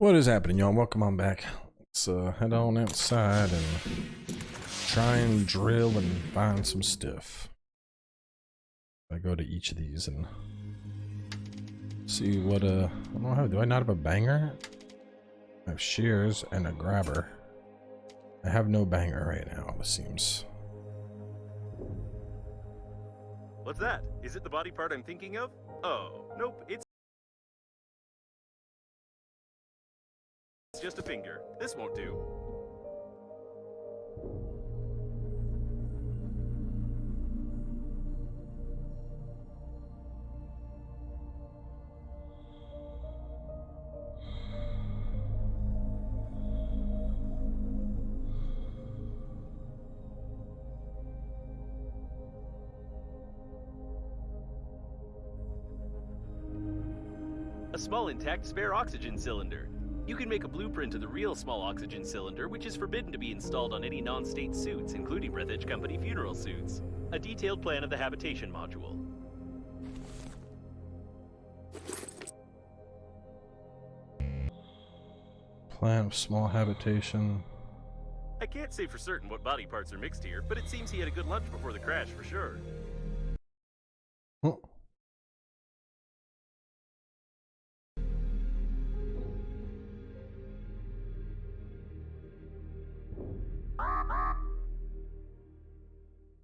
What is happening, y'all? Welcome on back. Let's head on outside and try and drill and find some stuff. I go to each of these and see what I don't know how. Do I not have a banger? I have shears and a grabber. I have no banger right now, it seems. What's that? Is it the body part I'm thinking of? Oh, nope, it's just a finger. This won't do. A small intact spare oxygen cylinder. You can make a blueprint of the real small oxygen cylinder, which is forbidden to be installed on any non-state suits, including Breathedge Company funeral suits. A detailed plan of the habitation module. Plan of small habitation. I can't say for certain what body parts are mixed here, but it seems he had a good lunch before the crash for sure. Oh.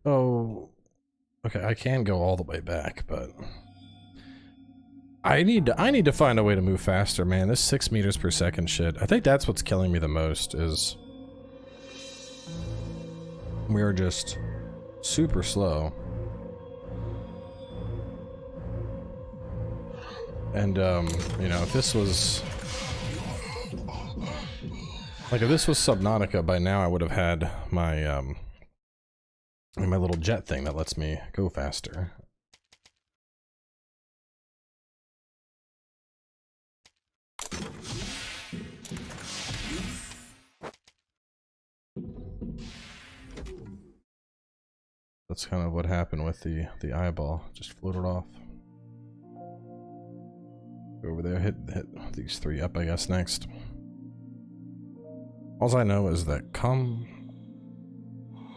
Oh, okay, I can go all the way back, but I need to find a way to move faster, man. This 6 meters per second shit. I think that's what's killing me the most is we are just super slow. And you know, if this was Subnautica, by now I would have had my my little jet thing that lets me go faster. That's kind of what happened with the eyeball. Just floated off. Go over there, hit these three up, I guess, next. All I know is that come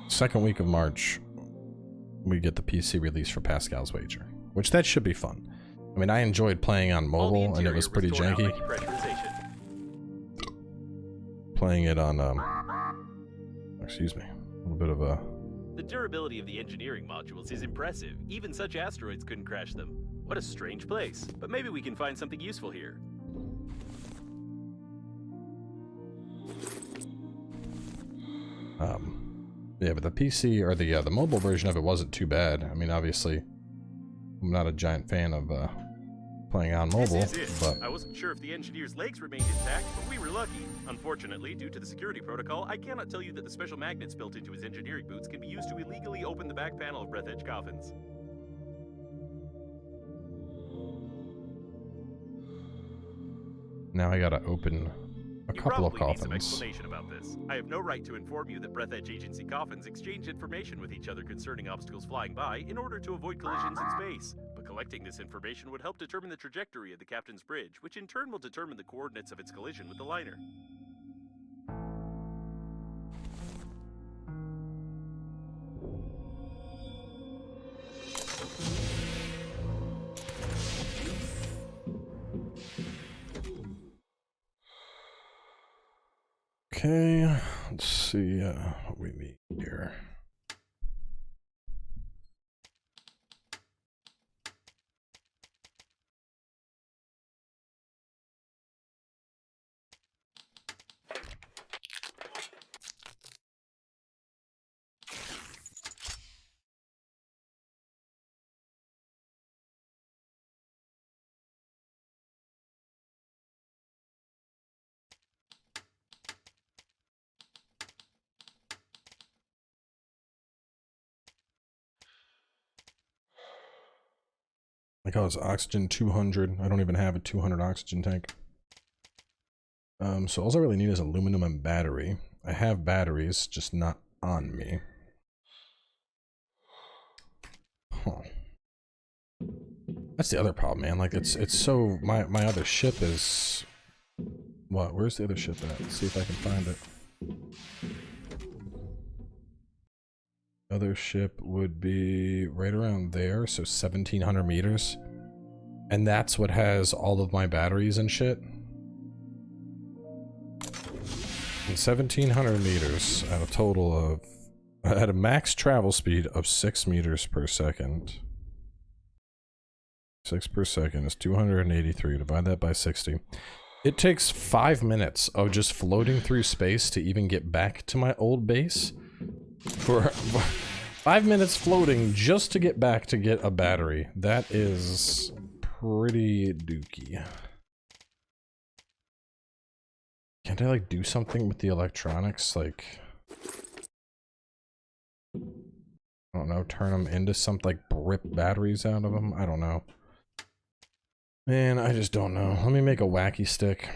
second week of March, we get the PC release for Pascal's Wager, which that should be fun. I mean, I enjoyed playing on mobile, and it was pretty janky. Playing it on, excuse me, a little bit of a... The durability of the engineering modules is impressive. Even such asteroids couldn't crash them. What a strange place. But maybe we can find something useful here. Yeah, but the PC, or the mobile version of it wasn't too bad. I mean, obviously, I'm not a giant fan of playing on mobile, but... I wasn't sure if the engineer's legs remained intact, but we were lucky. Unfortunately, due to the security protocol, I cannot tell you that the special magnets built into his engineering boots can be used to illegally open the back panel of Breathedge coffins. Now I gotta open a couple of coffins. Some explanation about this. I have no right to inform you that Breathedge agency coffins exchange information with each other concerning obstacles flying by in order to avoid collisions in space. But collecting this information would help determine the trajectory of the captain's bridge, which in turn will determine the coordinates of its collision with the liner. Okay, let's see what we need here. Like, oh, it's oxygen 200. I don't even have a 200 oxygen tank. So all I really need is aluminum and battery. I have batteries, just not on me. Huh. That's the other problem, man. Like, it's so... My other ship is What? Where's the other ship at? Let's see if I can find it. Other ship would be right around there, so 1,700 meters. And that's what has all of my batteries and shit. And 1,700 meters at a total of... at a max travel speed of 6 meters per second. 6 per second is 283. Divide that by 60. It takes 5 minutes of just floating through space to even get back to my old base. For 5 minutes floating just to get back to get a battery. That is pretty dookie. Can't I like do something with the electronics? Like, I don't know, turn them into something, like rip batteries out of them? I don't know. Man, I just don't know. Let me make a wacky stick.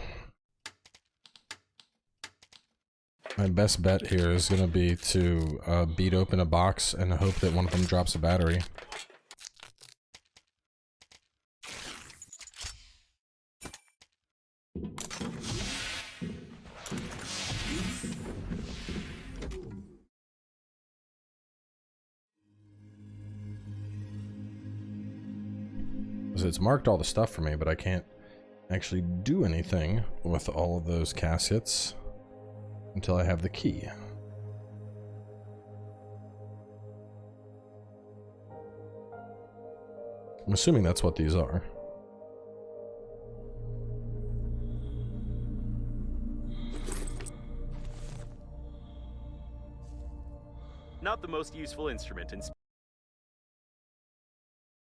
My best bet here is gonna be to beat open a box and hope that one of them drops a battery. It's marked all the stuff for me, but I can't actually do anything with all of those caskets until I have the key. I'm assuming that's what these are. Not the most useful instrument in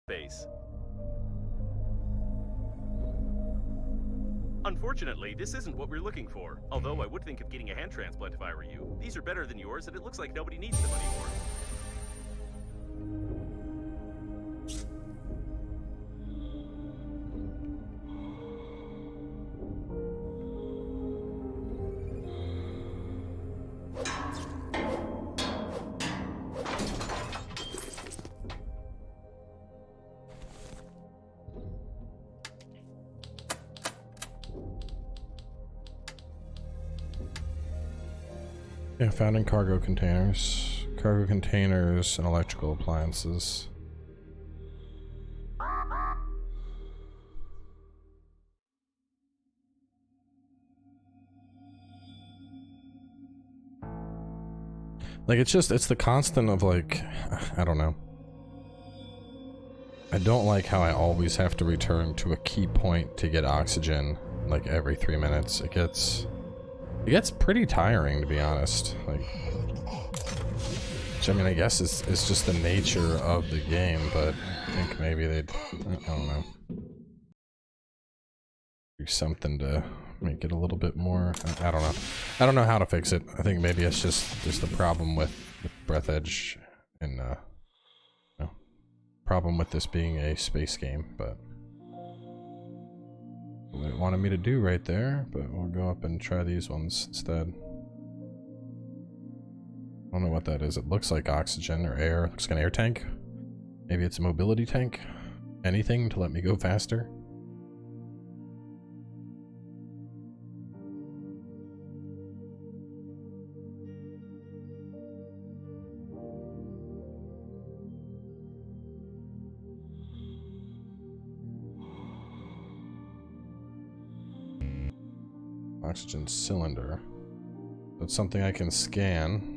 space. Unfortunately, this isn't what we're looking for. Although I would think of getting a hand transplant if I were you. These are better than yours, and it looks like nobody needs them anymore. Yeah, found in cargo containers. Cargo containers and electrical appliances. Like, it's the constant of, like, I don't know. I don't like how I always have to return to a key point to get oxygen, like, every 3 minutes. It gets pretty tiring, to be honest. Like, which, I mean, I guess it's just the nature of the game, but I think maybe they'd, I don't know, do something to make it a little bit more, I don't know. I don't know how to fix it. I think maybe it's just the problem with Breathedge and, you know, problem with this being a space game, but what it wanted me to do right there, but we'll go up and try these ones instead. I don't know what that is. It looks like oxygen or air. It looks like an air tank. Maybe it's a mobility tank. Anything to let me go faster. Oxygen cylinder. That's something I can scan.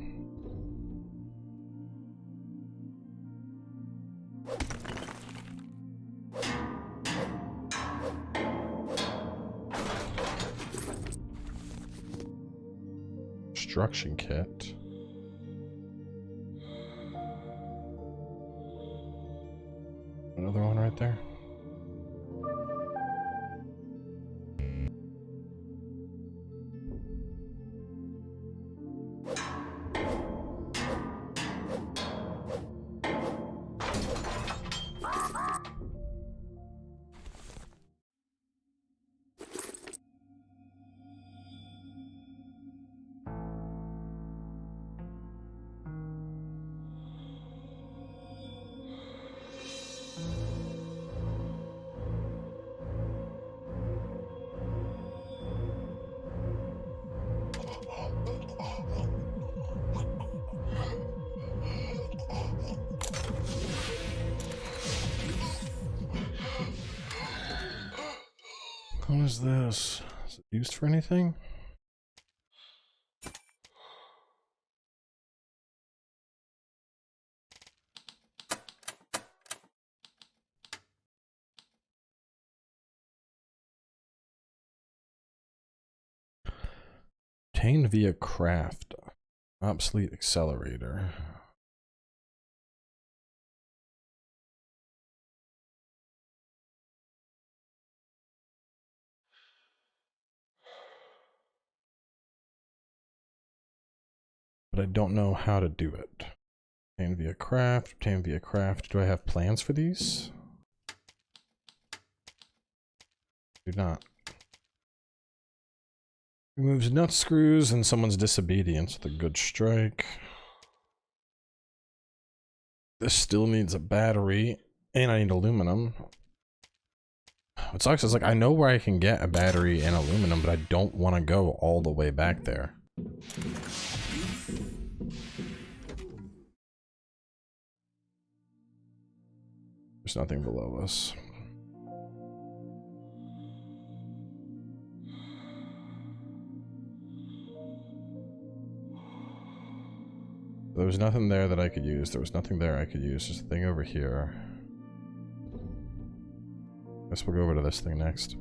Construction kit. Another one right there. What is this? Is it used for anything? Obtained via craft. Obsolete accelerator. But I don't know how to do it. Obtain via craft, obtain via craft. Do I have plans for these? Do not. Removes nut screws and someone's disobedience with a good strike. This still needs a battery, and I need aluminum. What sucks is, like, I know where I can get a battery and aluminum, but I don't want to go all the way back there. There's nothing below us. There was nothing there that I could use. There was nothing there I could use. There's a thing over here. Guess we'll go over to this thing next.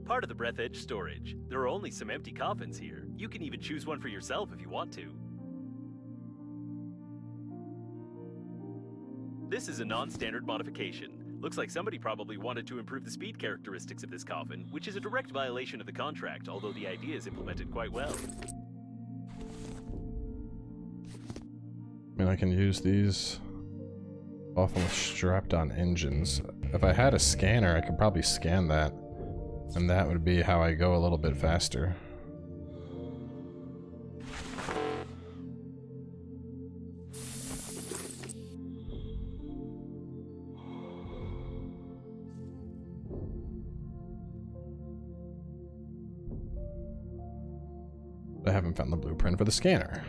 Part of the Breathedge storage. There are only some empty coffins here. You can even choose one for yourself if you want to. This is a non-standard modification. Looks like somebody probably wanted to improve the speed characteristics of this coffin, which is a direct violation of the contract, although the idea is implemented quite well. I mean, I can use these often with strapped-on engines. If I had a scanner, I could probably scan that, and that would be how I go a little bit faster. I haven't found the blueprint for the scanner.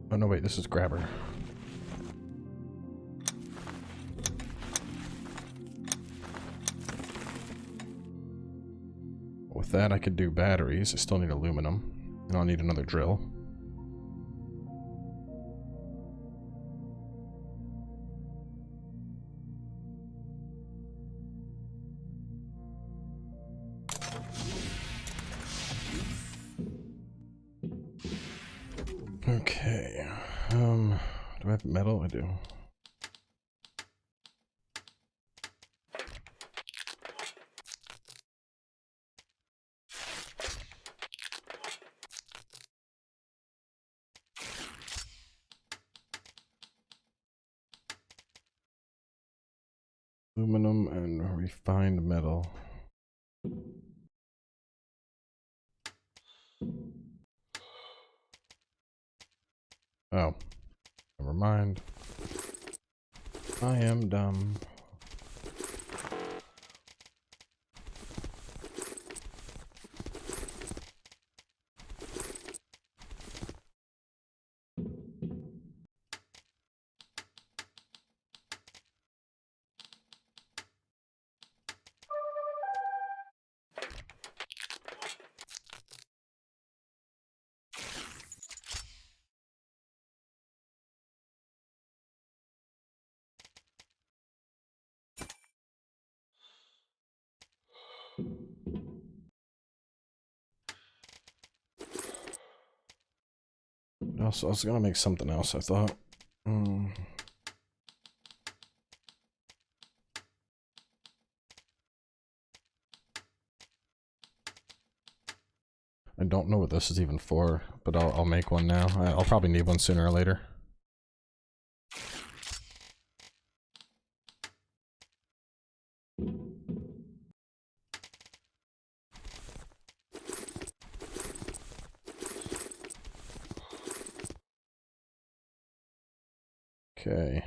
Oh no, wait, this is grabber. With that, I could do batteries. I still need aluminum, and I'll need another drill. Okay, do I have metal? I do. Aluminum and refined metal. Oh, never mind. I am dumb. Also, I was gonna make something else, I thought. I don't know what this is even for, but I'll make one now. I'll probably need one sooner or later. Okay.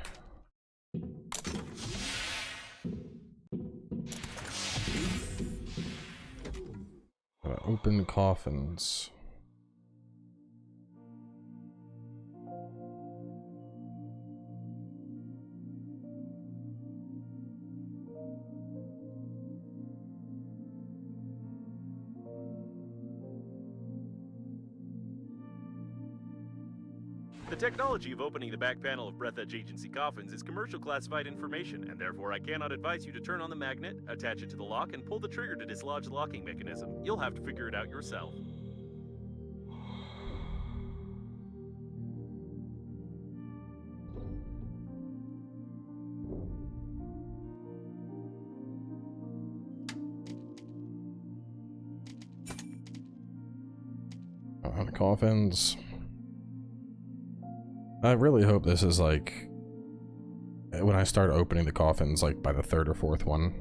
Open coffins. The technology of opening the back panel of Breathedge Agency coffins is commercial classified information, and therefore I cannot advise you to turn on the magnet, attach it to the lock, and pull the trigger to dislodge the locking mechanism. You'll have to figure it out yourself. On coffins. I really hope this is like when I start opening the coffins, like by the third or fourth one,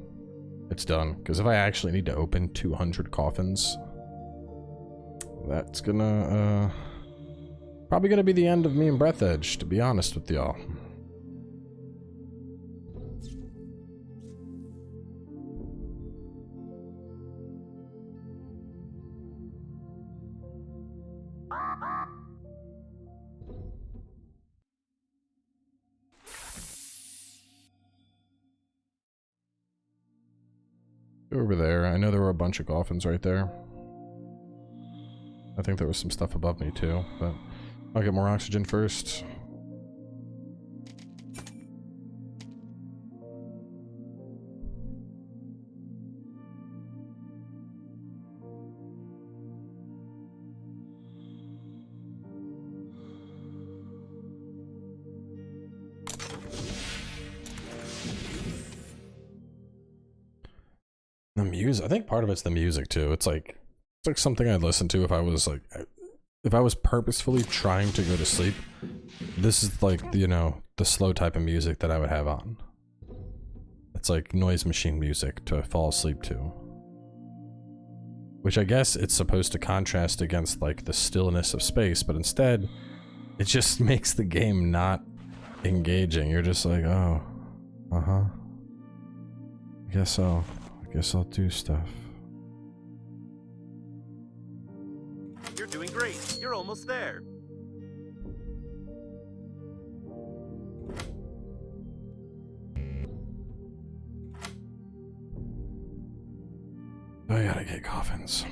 it's done. Because if I actually need to open 200 coffins, that's gonna probably gonna be the end of me and Breathedge, to be honest with y'all. Over there, I know there were a bunch of coffins right there. I think there was some stuff above me too, but I'll get more oxygen first. The music, I think part of it's the music too. It's like something I'd listen to if I was purposefully trying to go to sleep. This is like, you know, the slow type of music that I would have on. It's like noise machine music to fall asleep to. Which I guess it's supposed to contrast against like the stillness of space, but instead it just makes the game not engaging. You're just like, oh, uh-huh. I guess so. I guess I'll do stuff. You're doing great. You're almost there. I gotta get coffins.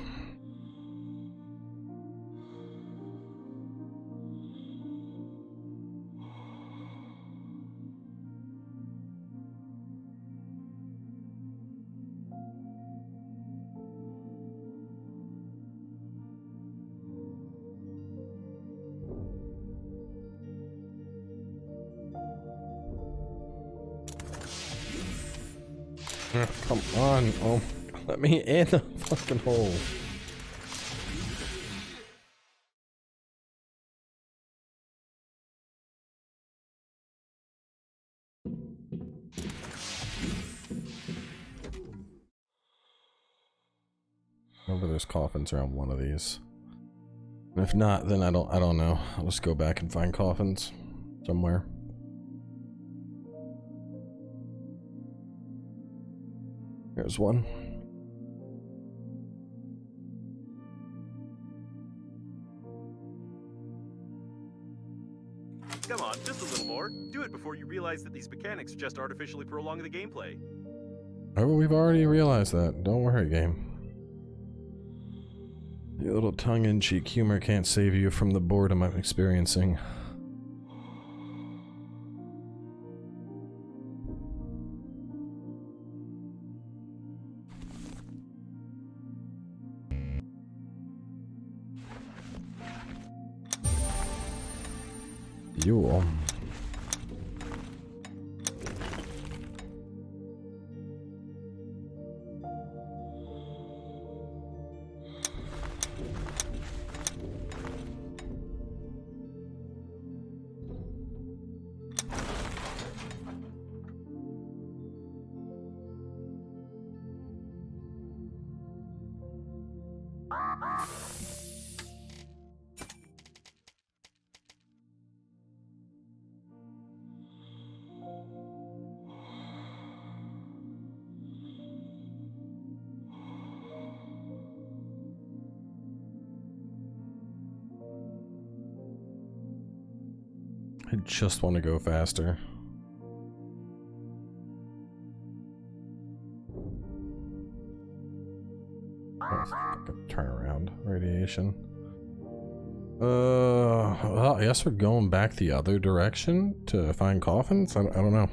Come on, oh, let me in the fucking hole. Remember there's coffins around one of these. And if not, then I don't know. I'll just go back and find coffins somewhere. Here's one. Come on, just a little more. Do it before you realize that these mechanics just artificially prolong the gameplay. Oh, we've already realized that. Don't worry, game. Your little tongue-in-cheek humor can't save you from the boredom I'm experiencing. You. I just want to go faster. Turnaround radiation. Well, I guess we're going back the other direction to find coffins. I don't know.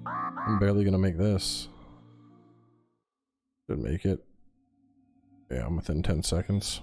I'm barely gonna make this. Should make it. Yeah, I'm within 10 seconds.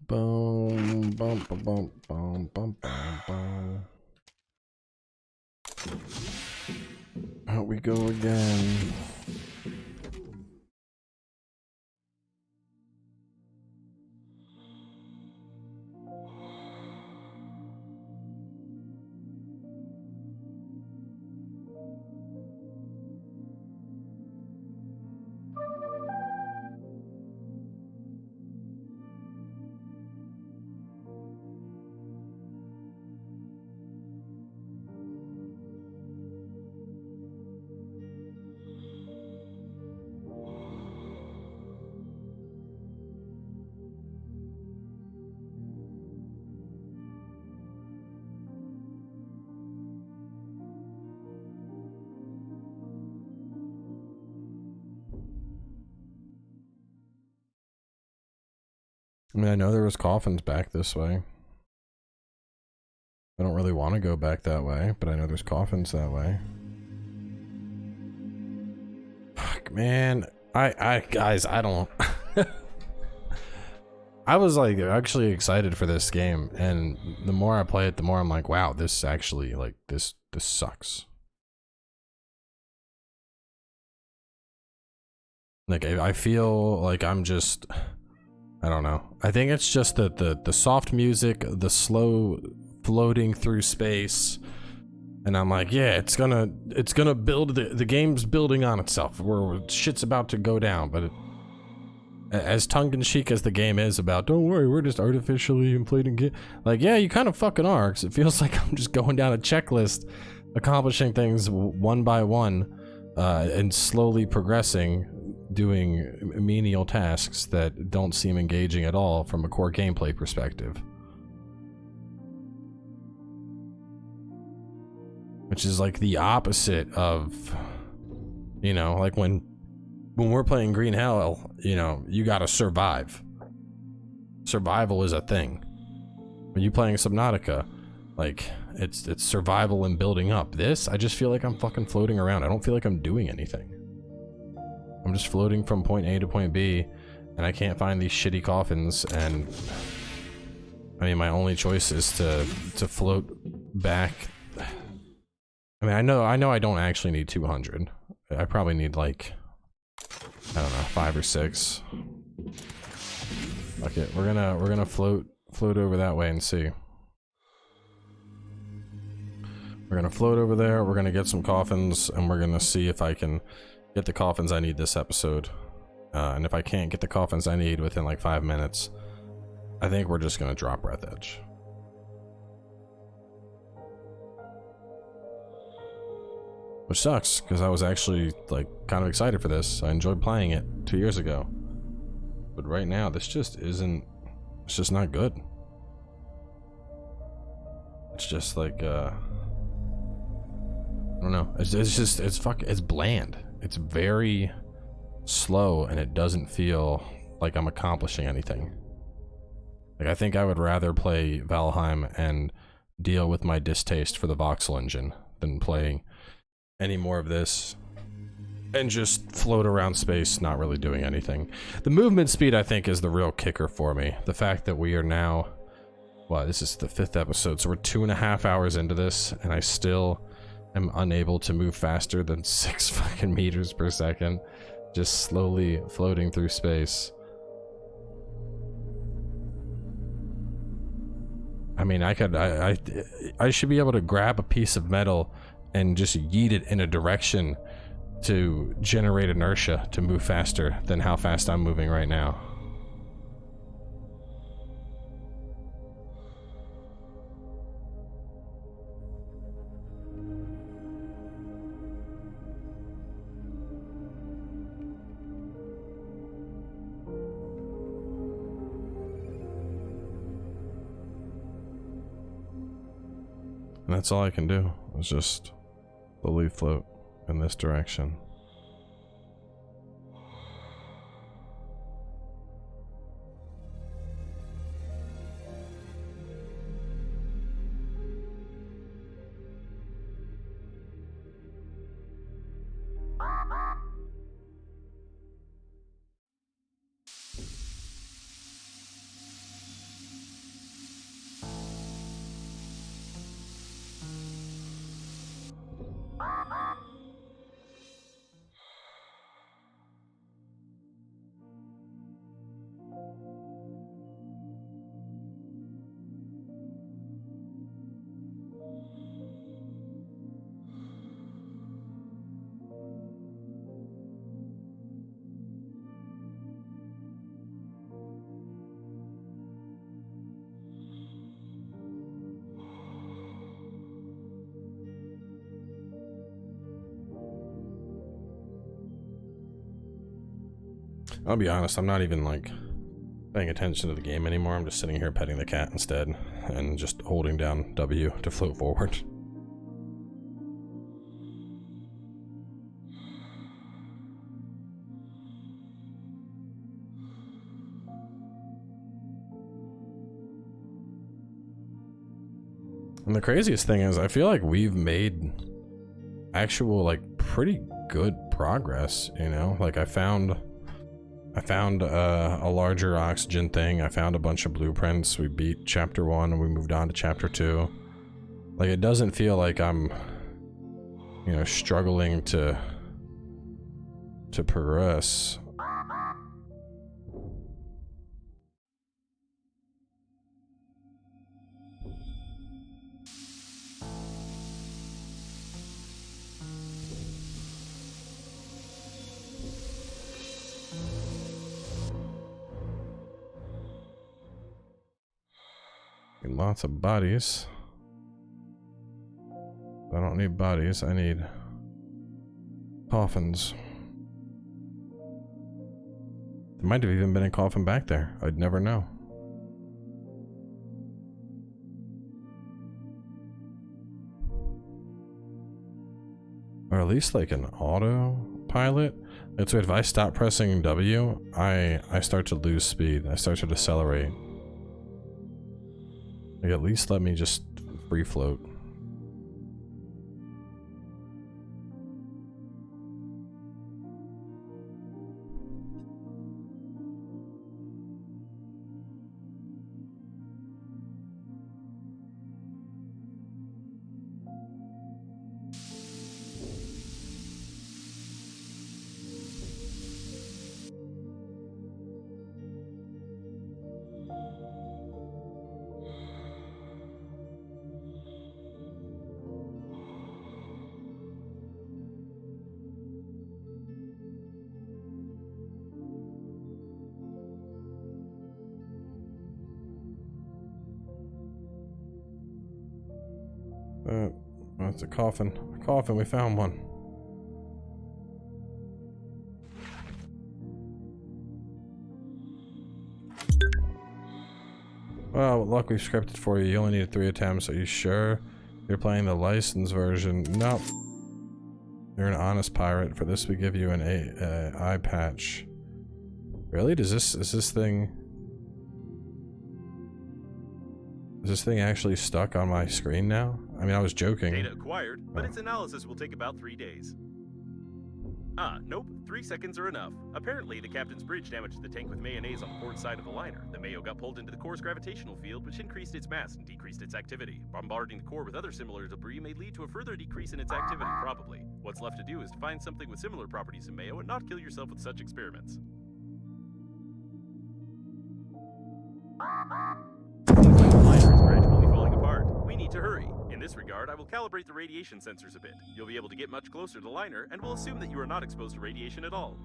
Boom, bum, bum, bum, bum, bum, bum, bum. Out we go again. I mean, I know there was coffins back this way. I don't really want to go back that way, but I know there's coffins that way. Fuck, man. Guys, I don't... I was, like, actually excited for this game, and the more I play it, the more I'm like, wow, this actually, like, this sucks. Like, I feel like I'm just... I don't know. I think it's just the soft music, the slow floating through space, and I'm like, yeah, it's gonna build, the game's building on itself. Where shit's about to go down, but as tongue-in-cheek as the game is about, don't worry, we're just artificially inflating like, yeah, you kind of fucking are, 'cause it feels like I'm just going down a checklist, accomplishing things one by one, and slowly progressing, doing menial tasks that don't seem engaging at all from a core gameplay perspective. Which is like the opposite of, you know, like when we're playing Green Hell, you know, you gotta survive. Survival is a thing. When you're playing Subnautica, like, it's survival and building up. This, I just feel like I'm fucking floating around. I don't feel like I'm doing anything. I'm just floating from point A to point B, and I can't find these shitty coffins, and I mean, my only choice is to float back. I mean, I know I don't actually need 200. I probably need, like, I don't know, 5 or 6. Fuck it, we're gonna float over that way and see. We're gonna float over there, we're gonna get some coffins, and we're gonna see if I can get the coffins I need this episode. And if I can't get the coffins I need within like 5 minutes, I think we're just gonna drop Breathedge. Which sucks, because I was actually, like, kind of excited for this. I enjoyed playing it 2 years ago. But right now, this just isn't... It's just not good. It's just like, I don't know. It's bland. It's very slow, and it doesn't feel like I'm accomplishing anything. Like, I think I would rather play Valheim and deal with my distaste for the voxel engine than playing any more of this and just float around space, not really doing anything. The movement speed, I think, is the real kicker for me. The fact that we are now, well, this is the 5th episode, so we're 2.5 hours into this, and I still am unable to move faster than 6 fucking meters per second, just slowly floating through space. I mean, I should be able to grab a piece of metal and just yeet it in a direction to generate inertia to move faster than how fast I'm moving right now. And that's all I can do, is just slowly float in this direction. I'll be honest, I'm not even like paying attention to the game anymore. I'm just sitting here petting the cat instead and just holding down W to float forward. And the craziest thing is I feel like we've made actual like pretty good progress, you know? Like I found a larger oxygen thing. I found a bunch of blueprints. We beat chapter 1 and we moved on to chapter 2. Like it doesn't feel like I'm, you know, struggling to progress. Lots of bodies. I don't need bodies, I need coffins. There might have even been a coffin back there. I'd never know. Or at least like an autopilot. And so if I stop pressing W, I start to lose speed. I start to decelerate. Like at least let me just free float. That's a coffin. A coffin, we found one. Well, luck we've scripted for you. You only needed 3 attempts. Are you sure you're playing the licensed version? Nope. You're an honest pirate. For this, we give you an eye patch. Really? Is this thing actually stuck on my screen now? I mean, I was joking. Data acquired, but its analysis will take about 3 days. Nope. 3 seconds are enough. Apparently, the captain's bridge damaged the tank with mayonnaise on the port side of the liner. The mayo got pulled into the core's gravitational field, which increased its mass and decreased its activity. Bombarding the core with other similar debris may lead to a further decrease in its activity, probably. What's left to do is to find something with similar properties in mayo and not kill yourself with such experiments. The liner is gradually falling need to hurry. In this regard, I will calibrate the radiation sensors a bit. You'll be able to get much closer to the liner, and we'll assume that you are not exposed to radiation at all.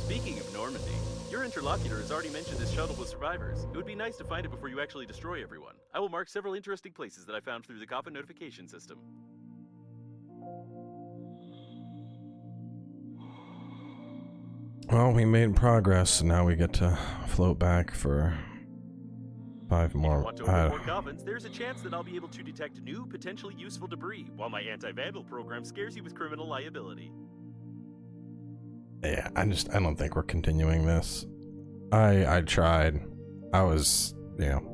Speaking of Normandy, your interlocutor has already mentioned this shuttle with survivors. It would be nice to find it before you actually destroy everyone. I will mark several interesting places that I found through the coffin notification system. Well, we made progress, and now we get to float back for 5 more. If you want to open more coffins, there's a chance that I'll be able to detect new, potentially useful debris, while my anti-vandal program scares you with criminal liability. Yeah, I don't think we're continuing this. I tried. I was,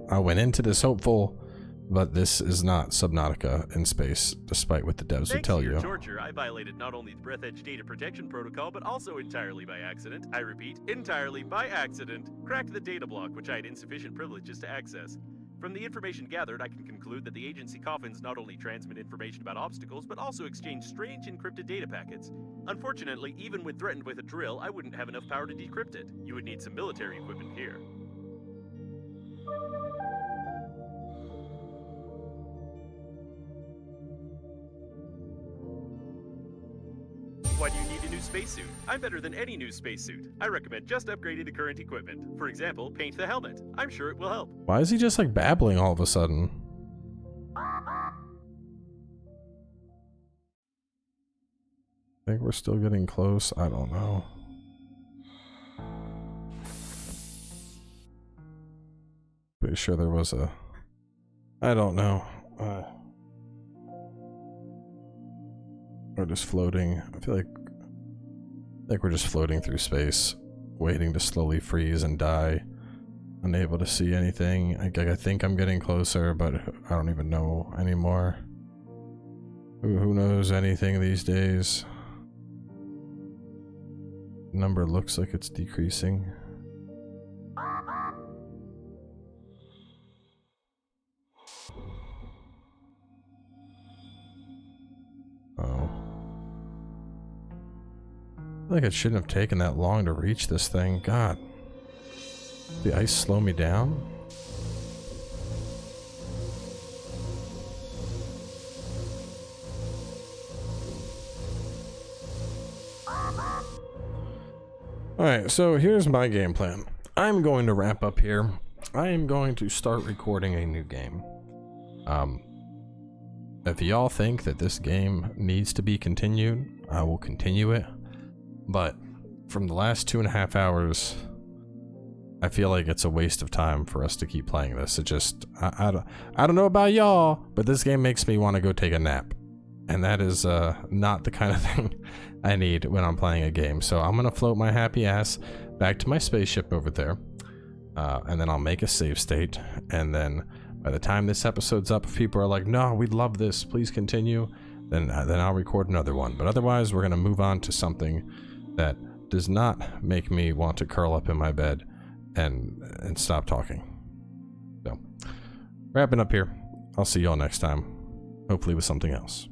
I went into this hopeful, but this is not Subnautica in space, despite what the devs would tell you. Thanks to your torture, I violated not only the Breathedge data protection protocol, but also entirely by accident. I repeat, entirely by accident, cracked the data block, which I had insufficient privileges to access. From the information gathered, I can conclude that the agency coffins not only transmit information about obstacles, but also exchange strange encrypted data packets. Unfortunately, even when threatened with a drill, I wouldn't have enough power to decrypt it. You would need some military equipment here. Why do you need a new spacesuit? I'm better than any new spacesuit. I recommend just upgrading the current equipment. For example, paint the helmet. I'm sure it will help. Why is he just like babbling all of a sudden? I think we're still getting close. I don't know. Pretty sure there was a... I don't know. We're just floating. I feel like we're just floating through space, waiting to slowly freeze and die, unable to see anything. I think I'm getting closer, but I don't even know anymore. Who knows anything these days? The number looks like it's decreasing. Oh. I feel like it shouldn't have taken that long to reach this thing. God. Did the ice slow me down? Alright, so here's my game plan. I'm going to wrap up here. I am going to start recording a new game. If y'all think that this game needs to be continued, I will continue it. But from the last 2.5 hours, I feel like it's a waste of time for us to keep playing this. It just, I don't know about y'all, but this game makes me want to go take a nap. And that is not the kind of thing I need when I'm playing a game. So I'm going to float my happy ass back to my spaceship over there. And then I'll make a save state. And then by the time this episode's up, if people are like, no, we love this, please continue, then I'll record another one. But otherwise, we're going to move on to something that does not make me want to curl up in my bed and stop talking. So, wrapping up here. I'll see y'all next time, hopefully with something else.